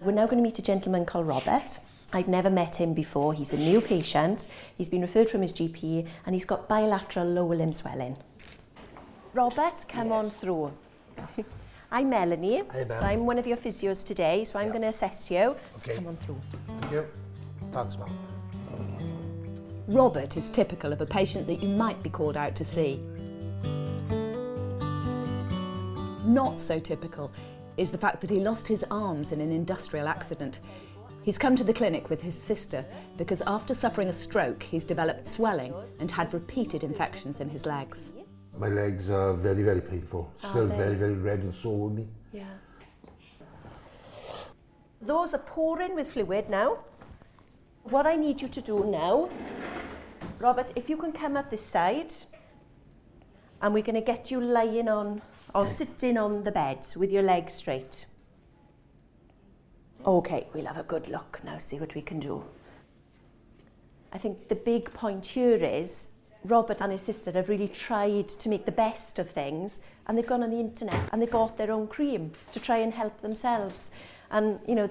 We're now going to meet a gentleman called Robert. I've never met him before. He's a new patient. He's been referred from his GP and he's got bilateral lower limb swelling. Robert, come on through. I'm Melanie. Hey, Ben. So I'm one of your physios today, so I'm going to assess you. Okay. So come on through. Thank you. Thanks, Mel. Robert is typical of a patient that you might be called out to see. Not so typical is the fact that he lost his arms in an industrial accident. He's come to the clinic with his sister because after suffering a stroke, he's developed swelling and had repeated infections in his legs. My legs are very, very painful. Still very, very red and sore with me. Yeah. Those are pouring with fluid now. What I need you to do now, Robert, if you can come up this side, and we're going to get you lying on, or sitting on the bed with your legs straight. Okay, we'll have a good look now, see what we can do. I think the big point here is Robert and his sister have really tried to make the best of things, and they've gone on the internet and they've bought their own cream to try and help themselves. And you know,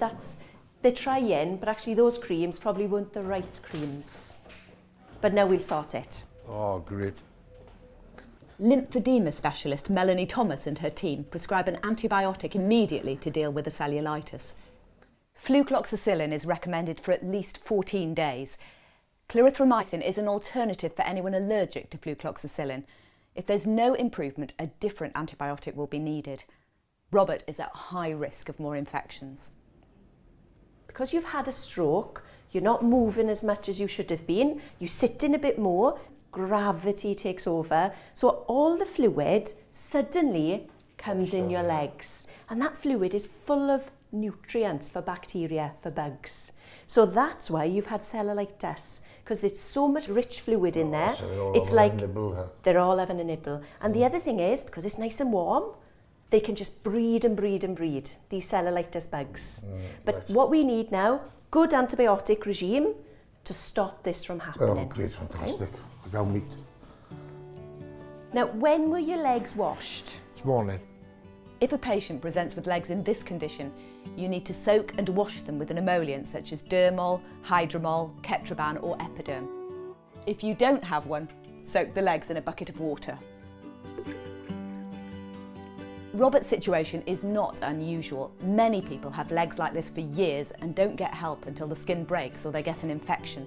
they're trying, but actually those creams probably weren't the right creams. But now we'll sort it. Oh, great. Lymphedema specialist Melanie Thomas and her team prescribe an antibiotic immediately to deal with the cellulitis. Flucloxacillin is recommended for at least 14 days. Clarithromycin is an alternative for anyone allergic to flucloxacillin. If there's no improvement, a different antibiotic will be needed. Robert is at high risk of more infections. Because you've had a stroke, you're not moving as much as you should have been, you sit in a bit more, gravity takes over, so all the fluid suddenly comes in your legs. And that fluid is full of nutrients for bacteria, for bugs. So that's why you've had cellulitis, because there's so much rich fluid in there. So it's like they're all having a nibble. And the other thing is, because it's nice and warm, they can just breed and breed and breed, these cellulitis bugs. But what we need now, good antibiotic regime to stop this from happening. Oh, great, fantastic. I can't wait. Now, when were your legs washed? This morning. If a patient presents with legs in this condition, you need to soak and wash them with an emollient such as dermol, hydromol, ketraban or epiderm. If you don't have one, soak the legs in a bucket of water. Robert's situation is not unusual. Many people have legs like this for years and don't get help until the skin breaks or they get an infection.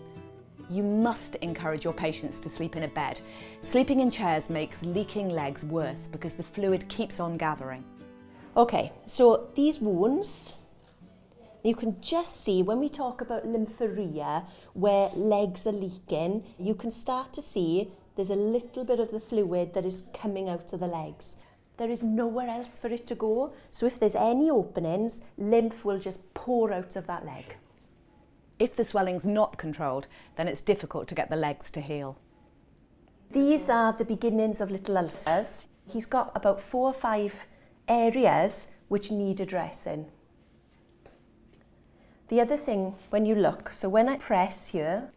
You must encourage your patients to sleep in a bed. Sleeping in chairs makes leaking legs worse because the fluid keeps on gathering. Okay, so these wounds, you can just see when we talk about lymphorrhea, where legs are leaking, you can start to see there's a little bit of the fluid that is coming out of the legs. There is nowhere else for it to go, so if there's any openings, lymph will just pour out of that leg. If the swelling's not controlled, then it's difficult to get the legs to heal. These are the beginnings of little ulcers. He's got about 4 or 5 areas which need addressing. The other thing, when you look, so when I press here,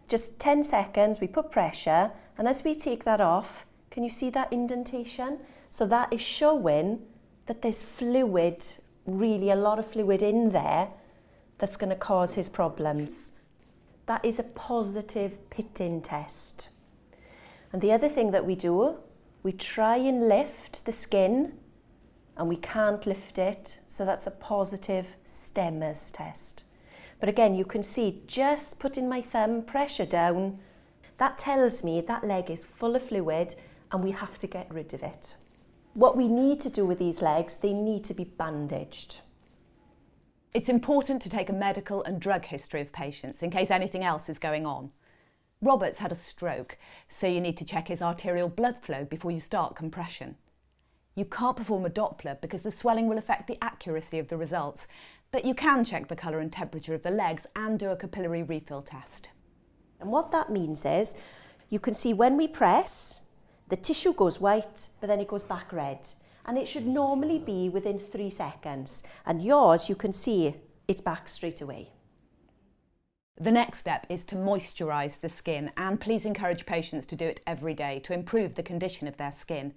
just 10 seconds, we put pressure, and as we take that off, can you see that indentation? So that is showing that there's fluid, really a lot of fluid in there, that's going to cause his problems. That is a positive pitting test. And the other thing that we do, we try and lift the skin, and we can't lift it, so that's a positive Stemmer's test. But again, you can see just putting my thumb pressure down, that tells me that leg is full of fluid and we have to get rid of it. What we need to do with these legs, they need to be bandaged. It's important to take a medical and drug history of patients in case anything else is going on. Robert's had a stroke, so you need to check his arterial blood flow before you start compression. You can't perform a Doppler because the swelling will affect the accuracy of the results, but you can check the colour and temperature of the legs and do a capillary refill test. And what that means is, you can see when we press, the tissue goes white, but then it goes back red. And it should normally be within 3 seconds. And yours, you can see, it's back straight away. The next step is to moisturise the skin, and please encourage patients to do it every day to improve the condition of their skin.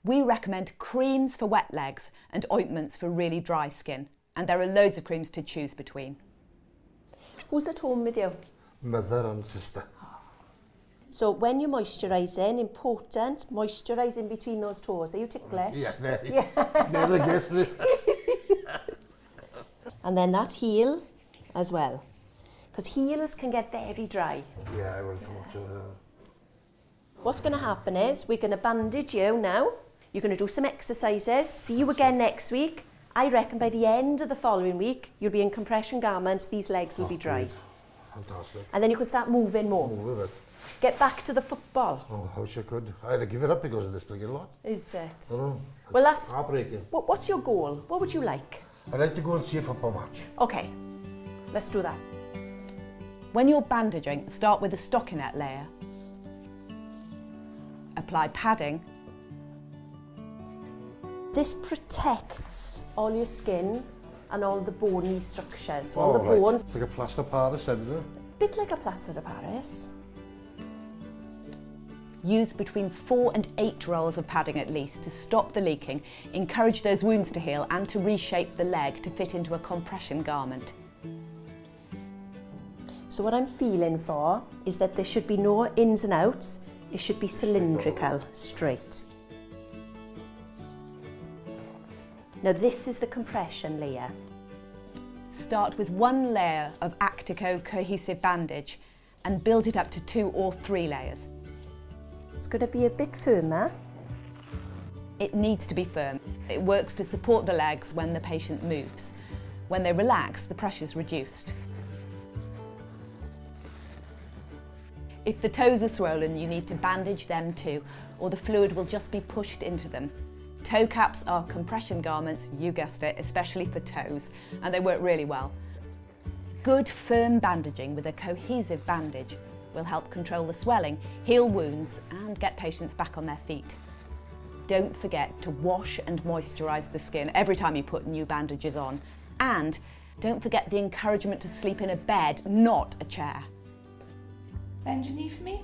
We recommend creams for wet legs and ointments for really dry skin. and there are loads of creams to choose between. Who's at home with you? Mother and sister. So when you're moisturising, important, moisturise in between those toes. Are you ticklish? Yeah, very. Yeah. Never guessed it. And then that heel as well. Because heels can get very dry. Yeah, I would have thought so. What's going to happen is we're going to bandage you now. You're going to do some exercises. See you again next week. I reckon by the end of the following week, you'll be in compression garments. These legs will be dry. Great. Fantastic. And then you can start moving more. Move it. Get back to the football. Oh, I wish I could. I had to give it up because of this bloody lot. Is it? I know. Well, that's heartbreaking. What's your goal? What would you like? I'd like to go and see a football match. Okay, let's do that. When you're bandaging, start with a stockinette layer. Apply padding. This protects all your skin and all the bony structures. So all the right. bones. It's like a plaster Paris, isn't it? Bit like a plaster of Paris. Use between 4 and 8 rolls of padding at least to stop the leaking, encourage those wounds to heal and to reshape the leg to fit into a compression garment. So what I'm feeling for is that there should be no ins and outs. It should be cylindrical, straight. Now this is the compression layer. Start with 1 layer of Actico cohesive bandage and build it up to 2 or 3 layers. It's going to be a bit firmer. It needs to be firm. It works to support the legs when the patient moves. When they relax, the pressure's reduced. If the toes are swollen, you need to bandage them too, or the fluid will just be pushed into them. Toe caps are compression garments, you guessed it, especially for toes, and they work really well. Good firm bandaging with a cohesive bandage will help control the swelling, heal wounds, and get patients back on their feet. Don't forget to wash and moisturise the skin every time you put new bandages on. And don't forget the encouragement to sleep in a bed, not a chair. Bend your knee for me.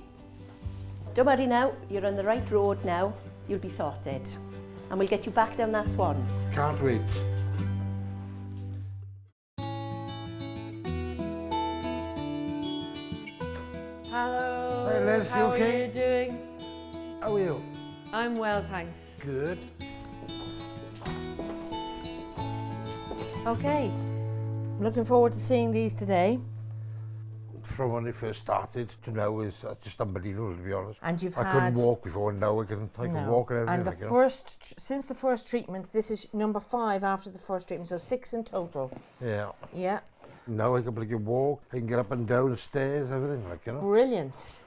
Don't worry now, you're on the right road now. You'll be sorted. And we'll get you back down that swans. Can't wait. Hello. Hi, Les, How you okay? are you doing? How are you? I'm well, thanks. Good. Okay. I'm looking forward to seeing these today. From when it first started to now is just unbelievable, to be honest. And you've I couldn't walk before, and now I can walk and everything. And the like, you know. first, since the first treatment, this is number 5 after the first treatment, so 6 in total. Yeah. Yeah. Now I can walk, I can get up and down the stairs, everything, like, you know. Brilliant.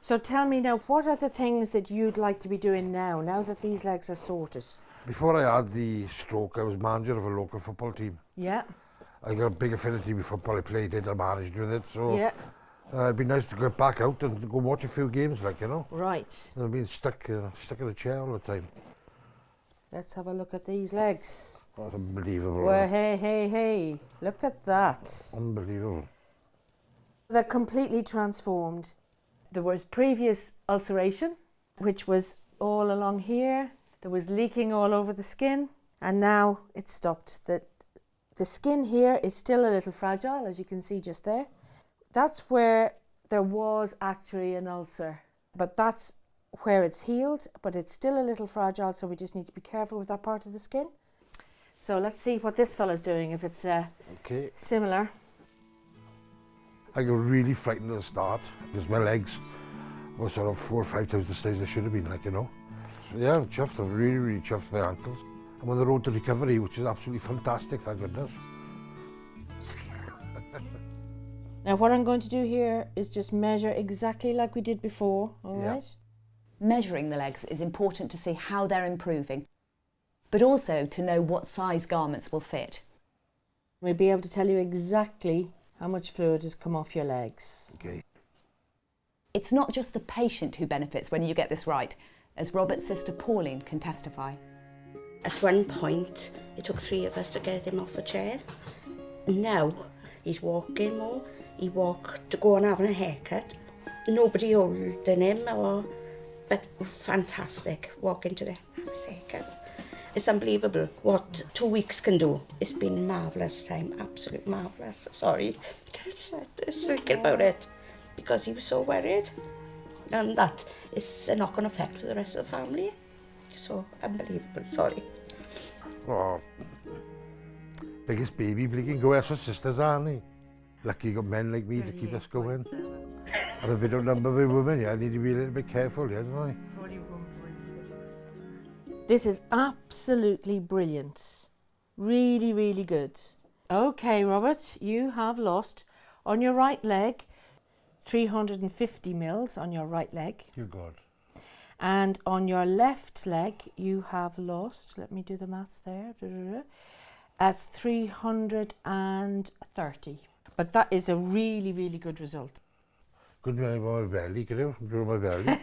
So tell me now, what are the things that you'd like to be doing now that these legs are sorted? Before I had the stroke, I was manager of a local football team. Yeah. I got a big affinity with football. I played it, I managed with it, so Yeah. It'd be nice to get back out and go watch a few games, like, you know. Right. I've been stuck in a chair all the time. Let's have a look at these legs. That's unbelievable. Well, hey. Look at that. Unbelievable. They're completely transformed. There was previous ulceration, which was all along here. There was leaking all over the skin, and now it's stopped. The skin here is still a little fragile, as you can see just there. That's where there was actually an ulcer, but that's where it's healed, but it's still a little fragile, so we just need to be careful with that part of the skin. So let's see what this fella's doing, if it's Okay. similar. I got really frightened at the start because my legs were sort of 4 or 5 times the size they should have been, like, you know. So yeah, I'm chuffed. I'm really chuffed with my ankles. I'm on the road to recovery, which is absolutely fantastic, thank goodness. Now what I'm going to do here is just measure exactly like we did before, all Yeah. right? Measuring the legs is important to see how they're improving, but also to know what size garments will fit. We'll be able to tell you exactly how much fluid has come off your legs. Okay. It's not just the patient who benefits when you get this right, as Robert's sister Pauline can testify. At one point, it took 3 of us to get him off the chair. Now, he's walking more. He walked to go and have a haircut. Nobody holding him, but fantastic, walking to have his haircut. It's unbelievable what 2 weeks can do. It's been marvellous time, absolute marvellous. Sorry, just thinking about it because he was so worried. And that is a knock-on effect for the rest of the family. So unbelievable, sorry. Oh, biggest baby bleaking go as our sisters, aren't they? Lucky you got men like me to keep us going. I'm a bit outnumbered by women, yeah. I need to be a little bit careful, yeah, don't I? 41.6. This is absolutely brilliant. Really, really good. Okay, Robert, you have lost on your right leg 350 mils on your right leg. Dear God. And on your left leg, you have lost, let me do the maths there, as 330. But that is a really, really good result. Couldn't do anything about my belly, could you? Do my belly.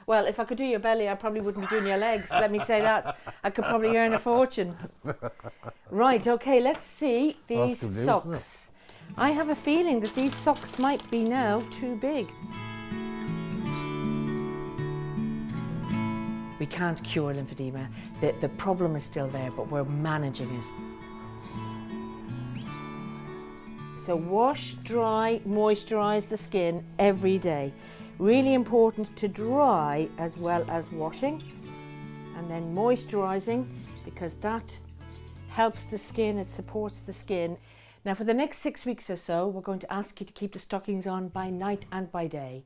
Well, if I could do your belly, I probably wouldn't be doing your legs. Let me say that. I could probably earn a fortune. Right, okay, let's see these socks. I have a feeling that these socks might be now too big. We can't cure lymphedema. The problem is still there, but we're managing it. So wash, dry, moisturise the skin every day. Really important to dry as well as washing. And then moisturising, because that helps the skin, it supports the skin. Now for the next 6 weeks or so, we're going to ask you to keep the stockings on by night and by day.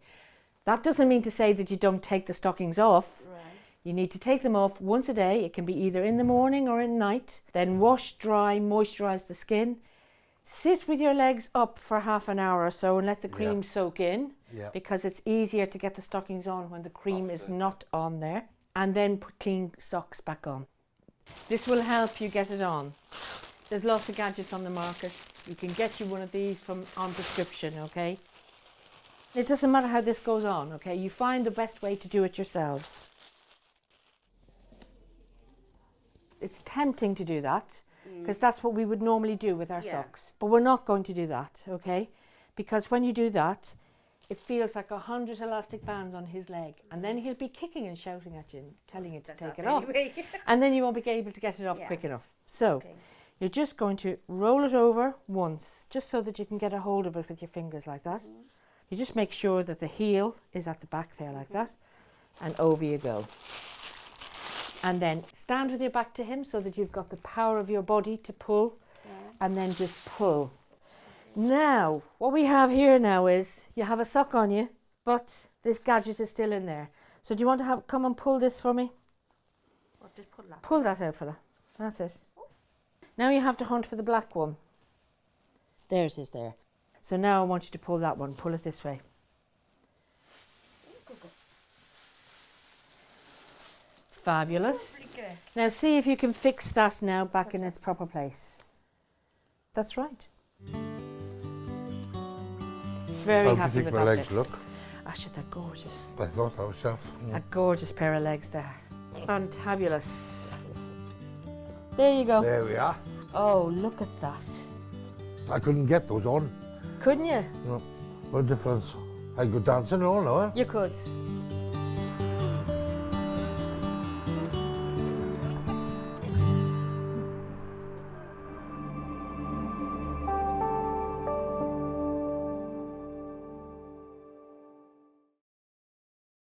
That doesn't mean to say that you don't take the stockings off. Right. You need to take them off once a day. It can be either in the morning or at night. Then wash, dry, moisturise the skin. Sit with your legs up for half an hour or so and let the cream soak in, because it's easier to get the stockings on when the cream is not on there. And then put clean socks back on. This will help you get it on. There's lots of gadgets on the market. You can get you one of these on prescription, okay? It doesn't matter how this goes on, okay? You find the best way to do it yourselves. It's tempting to do that, because that's what we would normally do with our socks. But we're not going to do that, okay? Because when you do that, it feels like 100 elastic bands on his leg, and then he'll be kicking and shouting at you and telling you to take it off. And then you won't be able to get it off quick enough. So you're just going to roll it over once, just so that you can get a hold of it with your fingers like that. You just make sure that the heel is at the back there like that, and over you go. And then stand with your back to him so that you've got the power of your body to pull, and then just pull. Now, what we have here now is, you have a sock on you, but this gadget is still in there. So do you want to come and pull this for me? Or just pull that. Pull that out, fella. That's it. Now you have to hunt for the black one. There it is there. So now I want you to pull that one. Pull it this way. Fabulous. Now see if you can fix that now back in its proper place. That's right. Very happy with that. How do you think my legs look? Actually, they're gorgeous. I thought that myself. A gorgeous pair of legs there. Fantabulous. There you go. There we are. Oh, look at that. I couldn't get those on. Couldn't you? No. What difference? I could dance and all, no? You could.